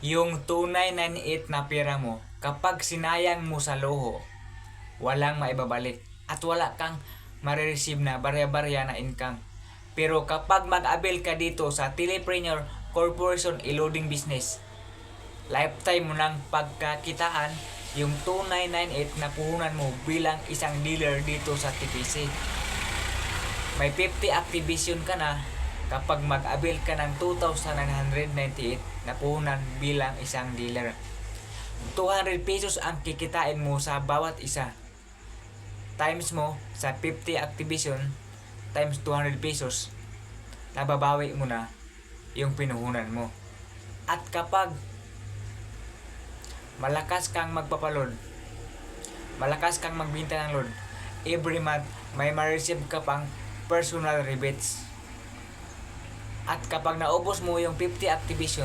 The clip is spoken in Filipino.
Yung tunay 98 na pera mo, kapag sinayang mo sa loho, walang maibabalik at wala kang marireceive na barya-barya na income. Pero kapag mag-avail ka dito sa Telepreneur Corporation e-loading business, lifetime mo ng pagkakitaan yung 2998 na puhunan mo bilang isang dealer dito sa TPC. May 50 activation ka na kapag mag-avail ka ng 2,998 na puhunan bilang isang dealer. 200 pesos ang kikitain mo sa bawat isa. Times mo sa 50 activation times 200 pesos, nababawi mo na yung pinuhunan mo. At kapag malakas kang magpapaload, malakas kang magbenta ng load, every month may ma-receive ka pang personal rebates. At kapag naubos mo yung 50 activation,